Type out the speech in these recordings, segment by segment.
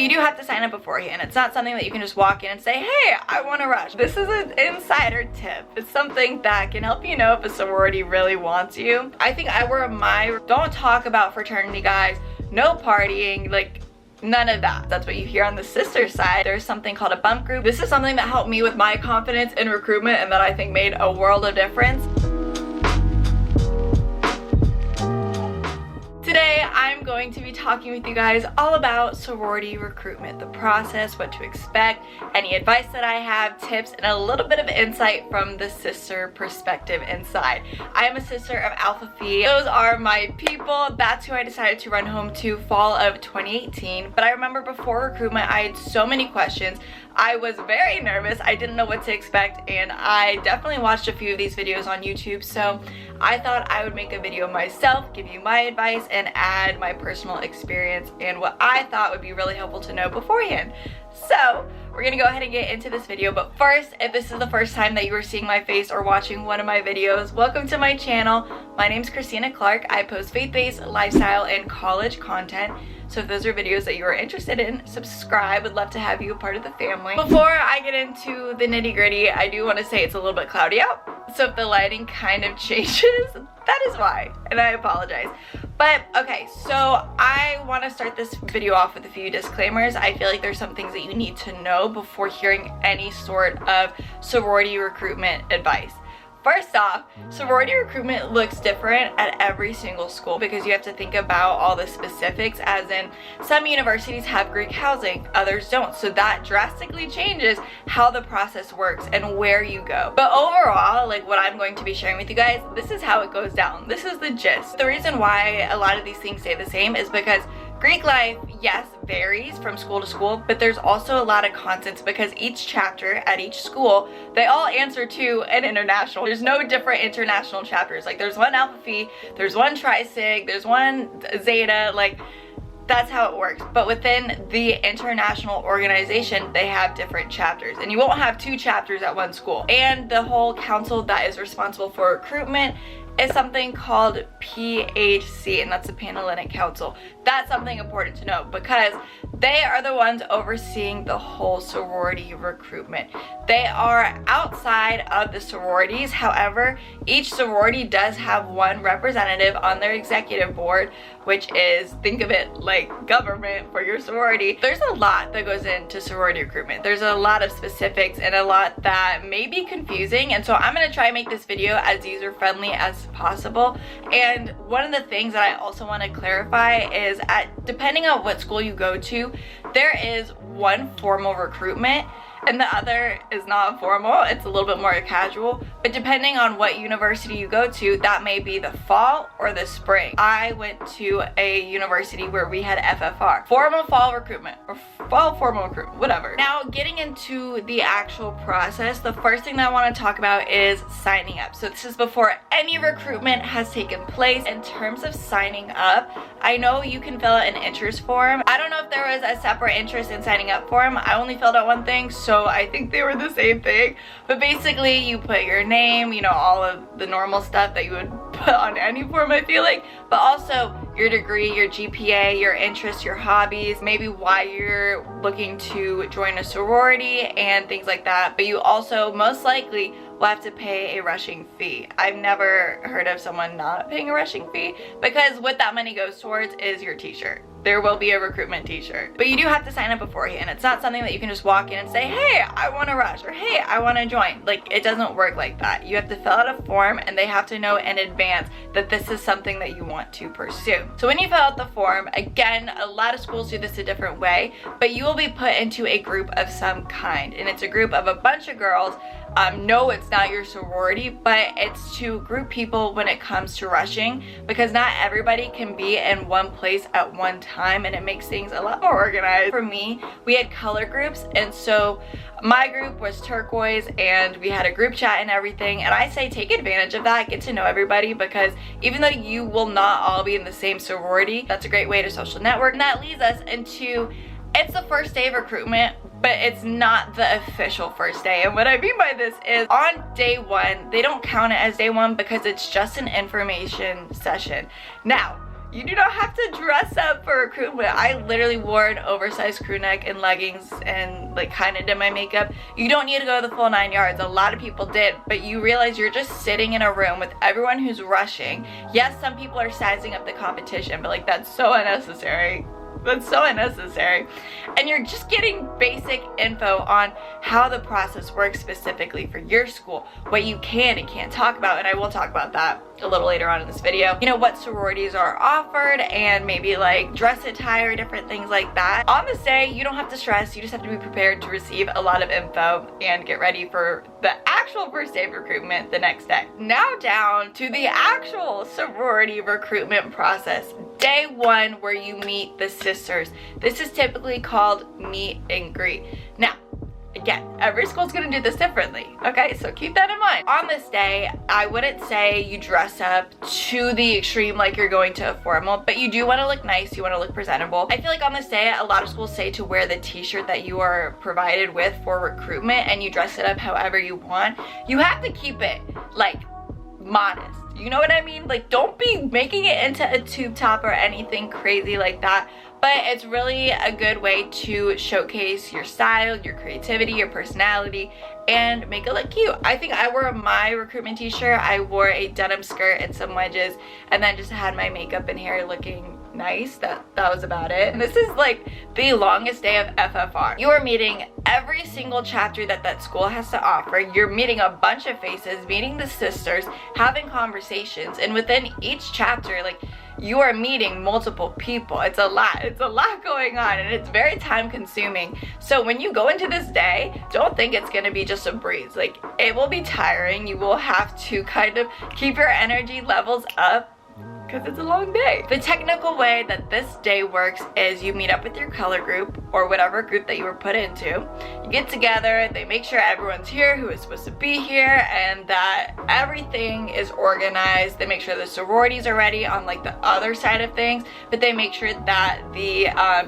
you do have to sign up beforehand. It's not something that you can just walk in and say, hey, I want to rush. This is an insider tip. It's something that can help you know if a sorority really wants you. I think I wore my don't talk about fraternity guys, no partying, like none of that. That's what you hear on the sister side. There's something called a bump group. This is something that helped me with my confidence in recruitment and that I think made a world of difference. Today, I'm going to be talking with you guys all about sorority recruitment, the process, what to expect, any advice that I have, tips, and a little bit of insight from the sister perspective inside. I am a sister of Alpha Phi. Those are my people. That's who I decided to run home to fall of 2018. But I remember before recruitment, I had so many questions. I was very nervous. I didn't know what to expect, and I definitely watched a few of these videos on YouTube, so I thought I would make a video myself, give you my advice, and add my personal experience and what I thought would be really helpful to know beforehand. So we're gonna go ahead and get into this video, but first, if this is the first time that you are seeing my face or watching one of my videos, welcome to my channel. My name's Christina Clark. I post faith-based lifestyle and college content. So if those are videos that you are interested in, subscribe. Would love to have you a part of the family. Before I get into the nitty-gritty, I do want to say it's a little bit cloudy out. So if the lighting kind of changes, that is why, and I apologize. But okay, so I want to start this video off with a few disclaimers. I feel like there's some things that you need to know before hearing any sort of sorority recruitment advice. First off, sorority recruitment looks different at every single school because you have to think about all the specifics, as in some universities have Greek housing, others don't. So that drastically changes how the process works and where you go. But overall, like what I'm going to be sharing with you guys, this is how it goes down. This is the gist. The reason why a lot of these things stay the same is because Greek life, yes, varies from school to school, but there's also a lot of constants because each chapter at each school, they all answer to an international. There's no different international chapters. Like there's one Alpha Phi, there's one Tri-Sig, there's one Zeta, like that's how it works. But within the international organization, they have different chapters, and you won't have two chapters at one school. And the whole council that is responsible for recruitment is something called PHC, and that's the Panhellenic Council. That's something important to know because they are the ones overseeing the whole sorority recruitment. They are outside of the sororities. However, each sorority does have one representative on their executive board, which is, think of it like government for your sorority. There's a lot that goes into sorority recruitment. There's a lot of specifics and a lot that may be confusing, and so I'm gonna try and make this video as user-friendly as possible. And one of the things that I also want to clarify is depending on what school you go to, there is one formal recruitment and the other is not formal. It's a little bit more casual, but depending on what university you go to, that may be the fall or the spring. I went to a university where we had FFR, formal fall recruitment, or fall formal recruitment, whatever. Now, getting into the actual process, the first thing that I want to talk about is signing up. So this is before any recruitment has taken place. In terms of signing up, I know you can fill out an interest form. I don't know if there was a separate interest in signing up form. I only filled out one thing, so I think they were the same thing. But basically, you put your name, you know, all of the normal stuff that you would put on any form, I feel like, but also your degree, your GPA, your interests, your hobbies, maybe why you're looking to join a sorority and things like that. But you also most likely will have to pay a rushing fee. I've never heard of someone not paying a rushing fee because what that money goes towards is your t-shirt. There will be a recruitment t-shirt, but you do have to sign up beforehand. It's not something that you can just walk in and say, hey, I want to rush, or hey, I want to join. Like, it doesn't work like that. You have to fill out a form and they have to know in advance that this is something that you want to pursue. So when you fill out the form, again, a lot of schools do this a different way, but you will be put into a group of some kind, and it's a group of a bunch of girls. No, it's not your sorority, but it's to group people when it comes to rushing, because not everybody can be in one place at one time, and it makes things a lot more organized. For me, we had color groups, and so my group was turquoise, and we had a group chat and everything, and I say take advantage of that, get to know everybody, because even though you will not all be in the same sorority, that's a great way to social network. And that leads us into, it's the first day of recruitment, but it's not the official first day. And what I mean by this is on day one, they don't count it as day one because it's just an information session. Now, You do not have to dress up for recruitment. I literally wore an oversized crew neck and leggings and like kind of did my makeup. You don't need to go the full 9 yards. A lot of people did, but you realize you're just sitting in a room with everyone who's rushing. Yes, some people are sizing up the competition, but like that's so unnecessary. That's so unnecessary. And you're just getting basic info on how the process works specifically for your school, what you can and can't talk about, and I will talk about that a little later on in this video. You know, what sororities are offered and maybe like dress attire, different things like that. On this day, you don't have to stress, you just have to be prepared to receive a lot of info and get ready for the actual first day of recruitment the next day. Now down to the actual sorority recruitment process. Day 1, where you meet the sisters. This is typically called meet and greet. Now, again, every school's gonna do this differently, okay? So keep that in mind. On this day, I wouldn't say you dress up to the extreme like you're going to a formal, but you do wanna look nice, you wanna look presentable. I feel like on this day, a lot of schools say to wear the t-shirt that you are provided with for recruitment and you dress it up however you want. You have to keep it, like, modest. You know what I mean? Like, don't be making it into a tube top or anything crazy like that. But it's really a good way to showcase your style, your creativity, your personality, and make it look cute. I think I wore my recruitment t-shirt. I wore a denim skirt and some wedges, and then just had my makeup and hair looking nice. That was about it. And this is like the longest day of FFR. You are meeting every single chapter that school has to offer. You're meeting a bunch of faces, meeting the sisters, having conversations, and within each chapter, like, you are meeting multiple people. It's a lot going on, and it's very time consuming. So when you go into this day, don't think it's gonna be just a breeze. Like, it will be tiring. You will have to kind of keep your energy levels up because it's a long day. The technical way that this day works is you meet up with your color group or whatever group that you were put into. You get together, they make sure everyone's here who is supposed to be here and that everything is organized. They make sure the sororities are ready on like the other side of things, but they make sure that the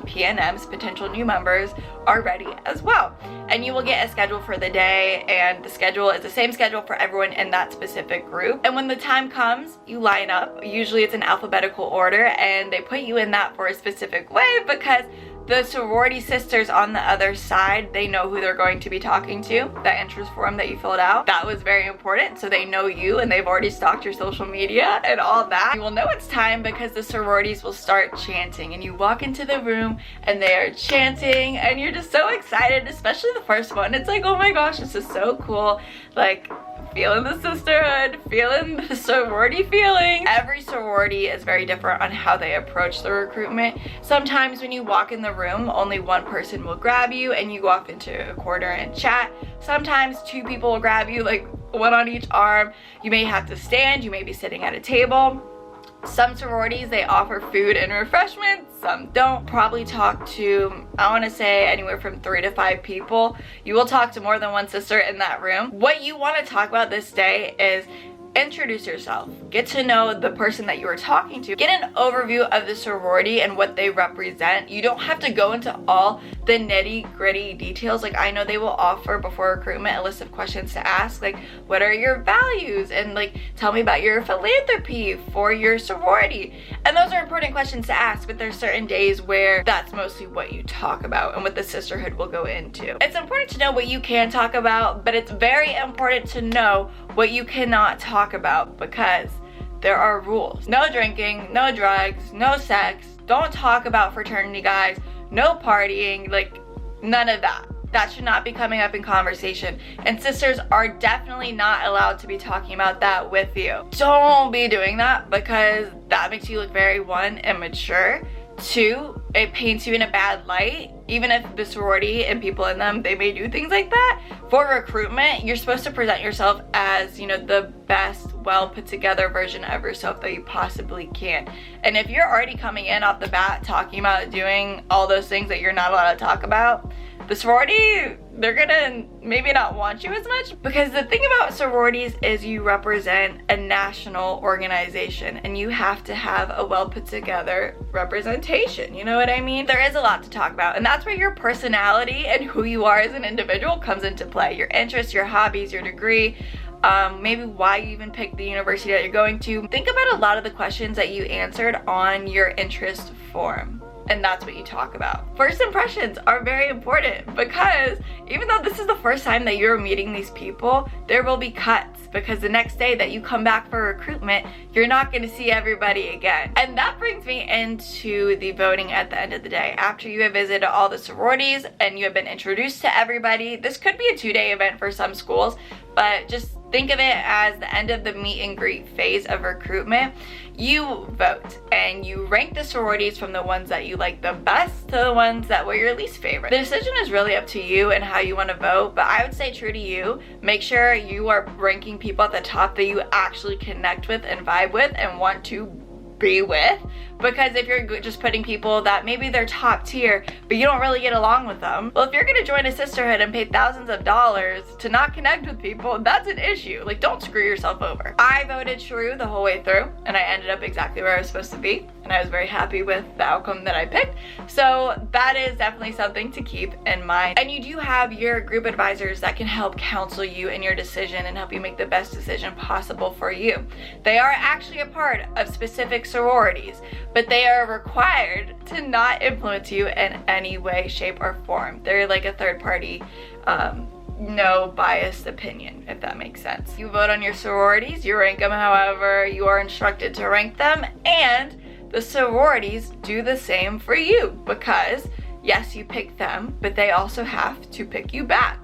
PNMs, potential new members, are ready as well. And you will get a schedule for the day, and the schedule is the same schedule for everyone in that specific group. And when the time comes, you line up. Usually it's in alphabetical order, and they put you in that for a specific way because the sorority sisters on the other side, they know who they're going to be talking to. That interest form that you filled out, that was very important. So they know you and they've already stalked your social media and all that. You will know it's time because the sororities will start chanting, and you walk into the room and they are chanting and you're just so excited, especially the first one. It's like, oh my gosh, this is so cool. Like, feeling the sisterhood, feeling the sorority feeling. Every sorority is very different on how they approach the recruitment. Sometimes when you walk in the room, only one person will grab you and you go off into a corner and chat. Sometimes 2 people will grab you, like one on each arm. You may have to stand, you may be sitting at a table. Some sororities, they offer food and refreshments, some don't. Probably talk to, I want to say, anywhere from 3 to 5 people. You will talk to more than one sister in that room. What you want to talk about this day is introduce yourself. Get to know the person that you are talking to. Get an overview of the sorority and what they represent. You don't have to go into all the nitty-gritty details. Like, I know they will offer before recruitment a list of questions to ask, like, what are your values? And like, tell me about your philanthropy for your sorority. And those are important questions to ask, but there's certain days where that's mostly what you talk about and what the sisterhood will go into. It's important to know what you can talk about, but it's very important to know what you cannot talk about because there are rules. No drinking, no drugs, no sex, don't talk about fraternity guys, no partying, like none of that. That should not be coming up in conversation. And sisters are definitely not allowed to be talking about that with you. Don't be doing that because that makes you look very, 1, immature, 2, it paints you in a bad light. Even if the sorority and people in them, they may do things like that. For recruitment, you're supposed to present yourself as, you know, the best, well put together version of yourself that you possibly can. And if you're already coming in off the bat talking about doing all those things that you're not allowed to talk about, the sorority, they're gonna maybe not want you as much, because the thing about sororities is you represent a national organization and you have to have a well put together representation. You know what I mean? There is a lot to talk about, and that's where your personality and who you are as an individual comes into play. Your interests, your hobbies, your degree, maybe why you even picked the university that you're going to. Think about a lot of the questions that you answered on your interest form. And that's what you talk about. First impressions are very important because even though this is the first time that you're meeting these people, there will be cuts because the next day that you come back for recruitment, you're not going to see everybody again. And that brings me into the voting at the end of the day. After you have visited all the sororities and you have been introduced to everybody, this could be a 2-day event for some schools, but just think of it as the end of the meet and greet phase of recruitment. You vote and you rank the sororities from the ones that you like the best to the ones that were your least favorite. The decision is really up to you and how you want to vote, but I would say true to you. Make sure you are ranking people at the top that you actually connect with and vibe with and want to be with, because if you're just putting people that maybe they're top tier but you don't really get along with them, well, if you're gonna join a sisterhood and pay thousands of dollars to not connect with people, that's an issue. Like, don't screw yourself over. I voted shrew the whole way through and I ended up exactly where I was supposed to be, and I was very happy with the outcome that I picked. So that is definitely something to keep in mind. And you do have your group advisors that can help counsel you in your decision and help you make the best decision possible for you. They are actually a part of specific sororities, but they are required to not influence you in any way, shape, or form. They're like a third party, no biased opinion, if that makes sense. You vote on your sororities, you rank them however you are instructed to rank them, and the sororities do the same for you because, yes, you pick them, but they also have to pick you back.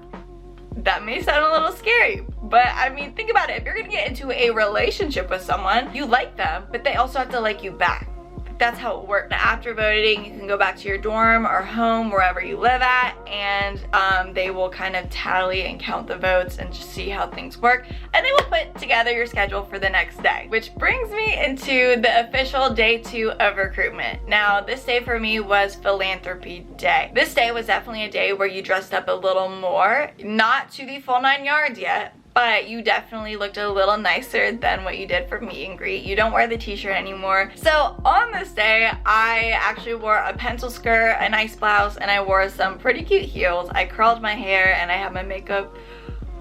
That may sound a little scary, but I mean, think about it. If you're gonna get into a relationship with someone, you like them, but they also have to like you back. That's how it works. After voting, you can go back to your dorm or home, wherever you live at, and they will kind of tally and count the votes and just see how things work. And they will put together your schedule for the next day, which brings me into the official day 2 of recruitment. Now, this day for me was philanthropy day. This day was definitely a day where you dressed up a little more, not to the full 9 yards yet, but you definitely looked a little nicer than what you did for meet and greet. You don't wear the t-shirt anymore. So on this day, I actually wore a pencil skirt, a nice blouse, and I wore some pretty cute heels. I curled my hair and I had my makeup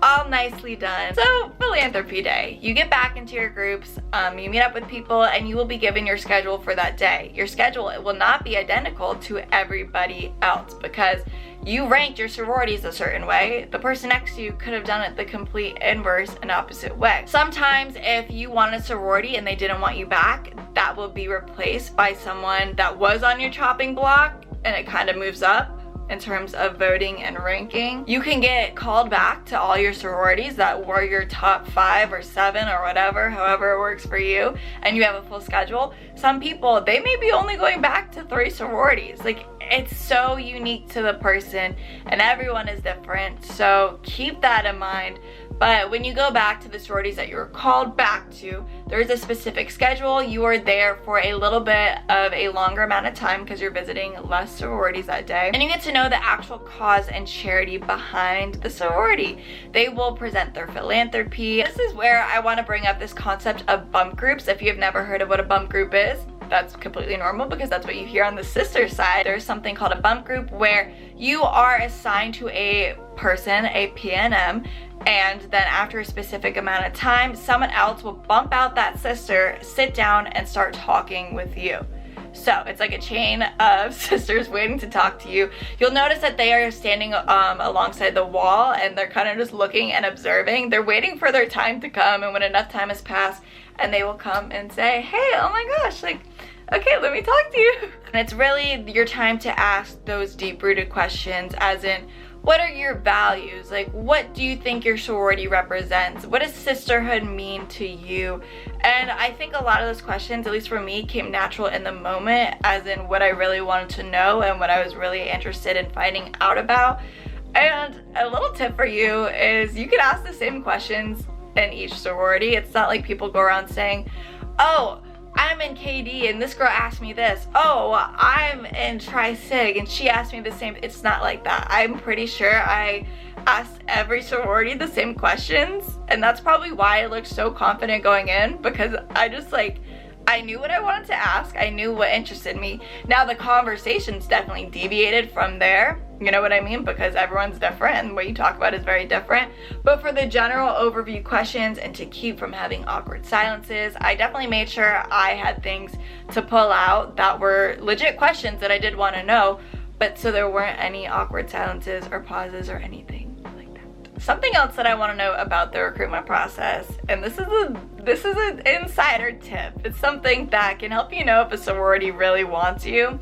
all nicely done. So philanthropy day, you get back into your groups, you meet up with people, and you will be given your schedule for that day. Your schedule, it will not be identical to everybody else because you ranked your sororities a certain way. The person next to you could have done it the complete inverse and opposite way. Sometimes if you want a sorority and they didn't want you back, that will be replaced by someone that was on your chopping block, and it kind of moves up in terms of voting and ranking. You can get called back to all your sororities that were your top 5 or 7 or whatever, however it works for you, and you have a full schedule. Some people, they may be only going back to 3 sororities. Like, it's so unique to the person and everyone is different, so keep that in mind. But when you go back to the sororities that you were called back to, there's a specific schedule. You are there for a little bit of a longer amount of time because you're visiting less sororities that day. And you get to know the actual cause and charity behind the sorority. They will present their philanthropy. This is where I want to bring up this concept of bump groups. If you've never heard of what a bump group is, that's completely normal because that's what you hear on the sister side. There's something called a bump group where you are assigned to a person, a PNM, and then after a specific amount of time, someone else will bump out that sister, sit down, and start talking with you. So it's like a chain of sisters waiting to talk to you. You'll notice that they are standing alongside the wall and they're kind of just looking and observing. They're waiting for their time to come, and when enough time has passed, and they will come and say, hey, oh my gosh, like, okay, let me talk to you. And it's really your time to ask those deep-rooted questions, as in, what are your values? Like, what do you think your sorority represents? What does sisterhood mean to you? And I think a lot of those questions, at least for me, came natural in the moment, as in what I really wanted to know and what I was really interested in finding out about. And a little tip for you is you can ask the same questions in each sorority. It's not like people go around saying, oh, I'm in KD and this girl asked me this. Oh, I'm in Tri-Sig and she asked me the same. It's not like that. I'm pretty sure I asked every sorority the same questions, and that's probably why I looked so confident going in, because I just like, I knew what I wanted to ask. I knew what interested me. Now the conversations definitely deviated from there. You know what I mean? Because everyone's different and what you talk about is very different. But for the general overview questions and to keep from having awkward silences, I definitely made sure I had things to pull out that were legit questions that I did want to know, but so there weren't any awkward silences or pauses or anything. Something else that I want to know about the recruitment process, and this is an insider tip. It's something that can help you know if a sorority really wants you,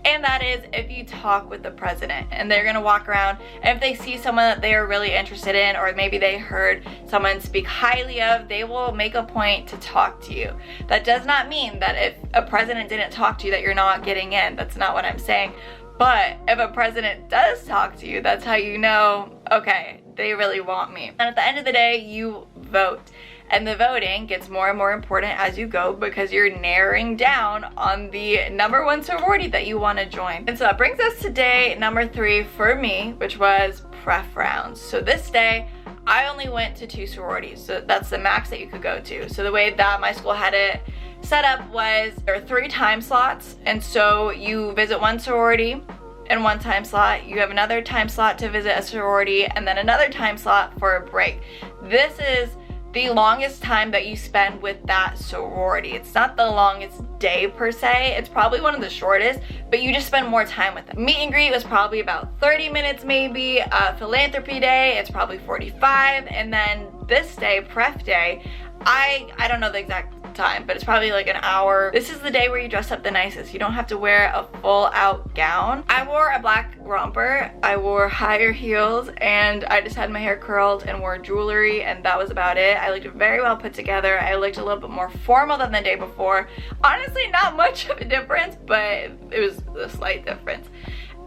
and that is if you talk with the president and they're gonna walk around, and if they see someone that they are really interested in, or maybe they heard someone speak highly of, they will make a point to talk to you. That does not mean that if a president didn't talk to you that you're not getting in. That's not what I'm saying. But if a president does talk to you, that's how you know, okay, they really want me. And at the end of the day, you vote. And the voting gets more and more important as you go because you're narrowing down on the #1 sorority that you want to join. And so that brings us to day number 3 for me, which was pref rounds. So this day, I only went to 2 sororities. So that's the max that you could go to. So the way that my school had it set up was there are 3 time slots, and so you visit one sorority in one time slot, you have another time slot to visit a sorority, and then another time slot for a break. This is the longest time that you spend with that sorority. It's not the longest day per se, it's probably one of the shortest, but you just spend more time with them. Meet and greet was probably about 30 minutes maybe. Philanthropy day, it's probably 45, and then this day, pref day, I don't know the exact time, but it's probably like an hour. This is the day where you dress up the nicest. You don't have to wear a full out gown. I wore a black romper, I wore higher heels, and I just had my hair curled and wore jewelry, and that was about it. I looked very well put together. I looked a little bit more formal than the day before. Honestly, not much of a difference, but it was a slight difference.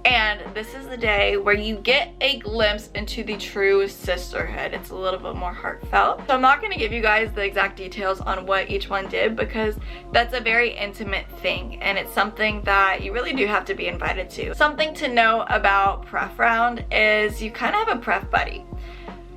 And this is the day where you get a glimpse into the true sisterhood. It's a little bit more heartfelt. So I'm not going to give you guys the exact details on what each one did because that's a very intimate thing and it's something that you really do have to be invited to. Something to know about pref round is you kind of have a pref buddy.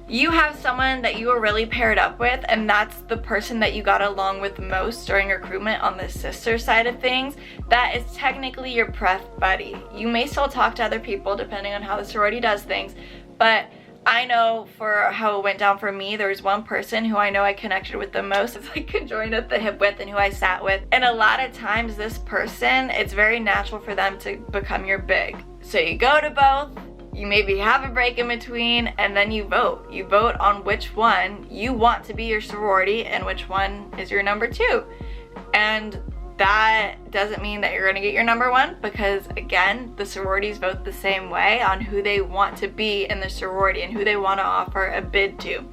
You have someone that you are really paired up with, and that's the person that you got along with most during recruitment on the sister side of things. That is technically your pref buddy. You may still talk to other people depending on how the sorority does things, but I know for how it went down for me, there was one person who I know I connected with the most. It's like conjoined at the hip with and who I sat with. And a lot of times this person, it's very natural for them to become your big. So you go to both, you maybe have a break in between, and then you vote. You vote on which one you want to be your sorority and which one is your number 2. And that doesn't mean that you're gonna get your number 1 because again, the sororities vote the same way on who they want to be in the sorority and who they want to offer a bid to.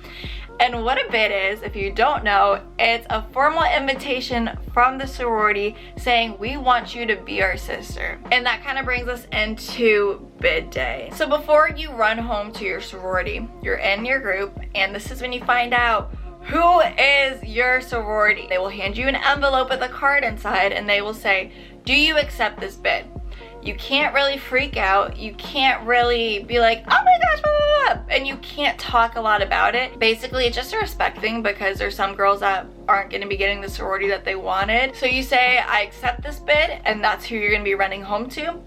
And what a bid is, if you don't know, it's a formal invitation from the sorority saying, we want you to be our sister. And that kind of brings us into bid day. So before you run home to your sorority, you're in your group, and this is when you find out who is your sorority. They will hand you an envelope with a card inside, and they will say, do you accept this bid? You can't really freak out. You can't really be like, oh my gosh, blah, blah, blah, and you can't talk a lot about it. Basically, it's just a respect thing because there's some girls that aren't going to be getting the sorority that they wanted. So you say, I accept this bid, and that's who you're going to be running home to.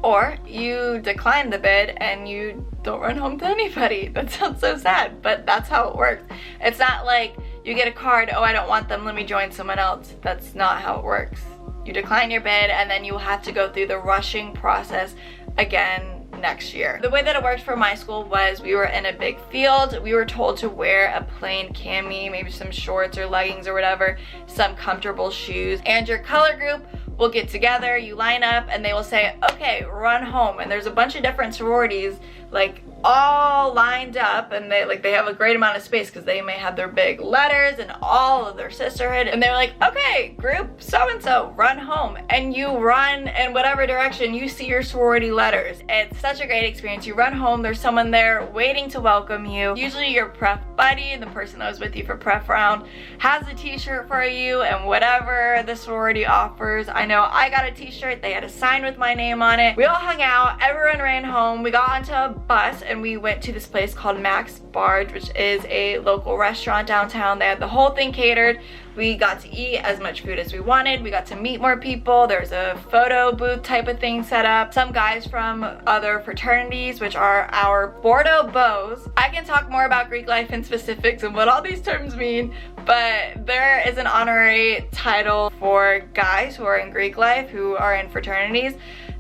Or you decline the bid and you don't run home to anybody. That sounds so sad, but that's how it works. It's not like you get a card, oh, I don't want them, let me join someone else. That's not how it works. You decline your bid and then you will have to go through the rushing process again next year. The way that it worked for my school was we were in a big field. We were told to wear a plain cami, maybe some shorts or leggings or whatever, some comfortable shoes, and your color group will get together, you line up, and they will say, okay, run home. And there's a bunch of different sororities like all lined up, and they have a great amount of space because they may have their big letters and all of their sisterhood, and they're like, okay, group so-and-so, run home. And you run in whatever direction you see your sorority letters. It's such a great experience. You run home, there's someone there waiting to welcome you. Usually your pref buddy, the person that was with you for pref round, has a t-shirt for you and whatever the sorority offers. I know I got a t-shirt, they had a sign with my name on it. We all hung out, everyone ran home, we got onto a bus and we went to this place called Max Barge, which is a local restaurant downtown. They had the whole thing catered. We got to eat as much food as we wanted. We got to meet more people. There's a photo booth type of thing set up. Some guys from other fraternities, which are our Bordeaux Bows. I can talk more about Greek life in specifics and what all these terms mean, but there is an honorary title for guys who are in Greek life, who are in fraternities.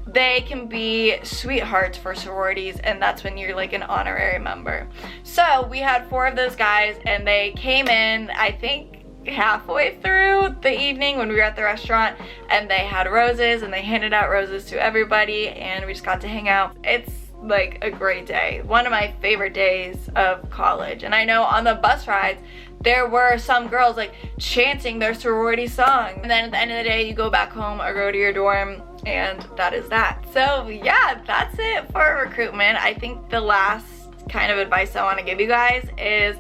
They can be sweethearts for sororities, and that's when you're like an honorary member. So we had 4 of those guys, and they came in, I think, halfway through the evening when we were at the restaurant, and they had roses, and they handed out roses to everybody, and we just got to hang out. It's like a great day. One of my favorite days of college. And I know on the bus rides, there were some girls like chanting their sorority song. And then at the end of the day, you go back home or go to your dorm, and that is that. So yeah, that's it for recruitment. I think the last kind of advice I want to give you guys is,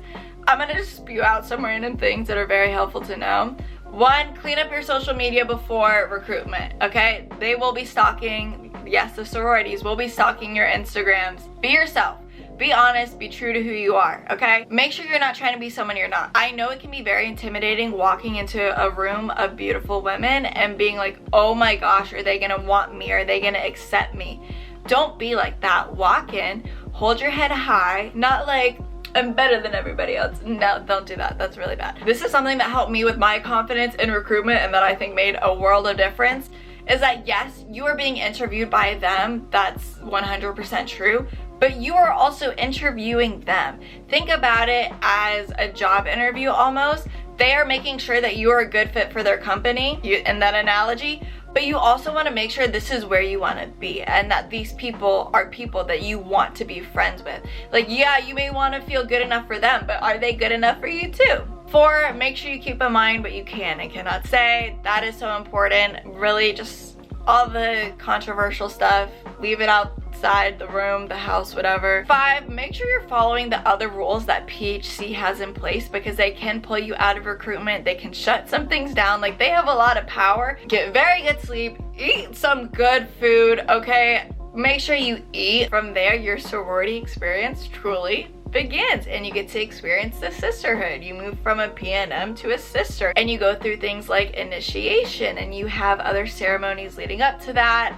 I'm gonna just spew out some random things that are very helpful to know. 1, clean up your social media before recruitment, okay? They will be stalking, yes, the sororities will be stalking your Instagrams. Be yourself. Be honest, be true to who you are, okay? Make sure you're not trying to be someone you're not. I know it can be very intimidating walking into a room of beautiful women and being like, oh my gosh, are they gonna want me? Are they gonna accept me? Don't be like that. Walk in, hold your head high, not like, I'm better than everybody else. No, don't do that. That's really bad. This is something that helped me with my confidence in recruitment and that I think made a world of difference, is that yes, you are being interviewed by them. That's 100% true. But you are also interviewing them. Think about it as a job interview almost. They are making sure that you are a good fit for their company, in that analogy. But you also want to make sure this is where you want to be, and that these people are people that you want to be friends with. Like, yeah, you may want to feel good enough for them, but are they good enough for you too? 4, make sure you keep in mind what you can and cannot say. That is so important. Really, just all the controversial stuff, leave it outside the room, the house, whatever. 5, make sure you're following the other rules that PHC has in place, because they can pull you out of recruitment. They can shut some things down. Like, they have a lot of power. Get very good sleep, eat some good food, okay? Make sure you eat. From there, your sorority experience truly begins, and you get to experience the sisterhood. You move from a PNM to a sister, and you go through things like initiation, and you have other ceremonies leading up to that.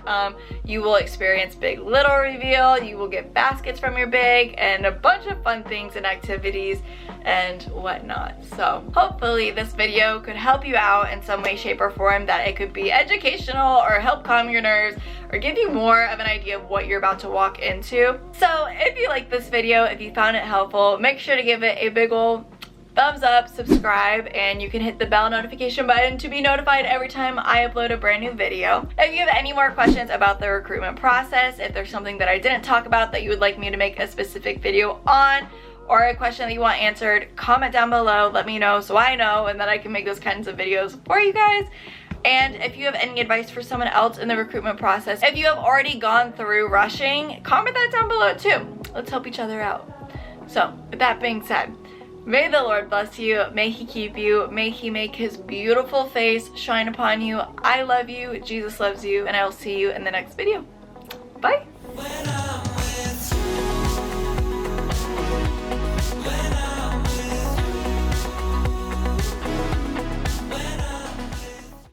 You will experience big little reveal, you will get baskets from your big, and a bunch of fun things and activities and whatnot. So hopefully this video could help you out in some way, shape, or form, that it could be educational or help calm your nerves or give you more of an idea of what you're about to walk into. So if you like this video, if you found it helpful, make sure to give it a big ol' thumbs up, subscribe, and you can hit the bell notification button to be notified every time I upload a brand new video. If you have any more questions about the recruitment process, if there's something that I didn't talk about that you would like me to make a specific video on, or a question that you want answered, comment down below, let me know so I know, and then I can make those kinds of videos for you guys. And if you have any advice for someone else in the recruitment process, if you have already gone through rushing, comment that down below too. Let's help each other out. So with that being said, may the Lord bless you, may he keep you, may he make his beautiful face shine upon you. I love you, Jesus loves you, and I will see you in the next video. Bye.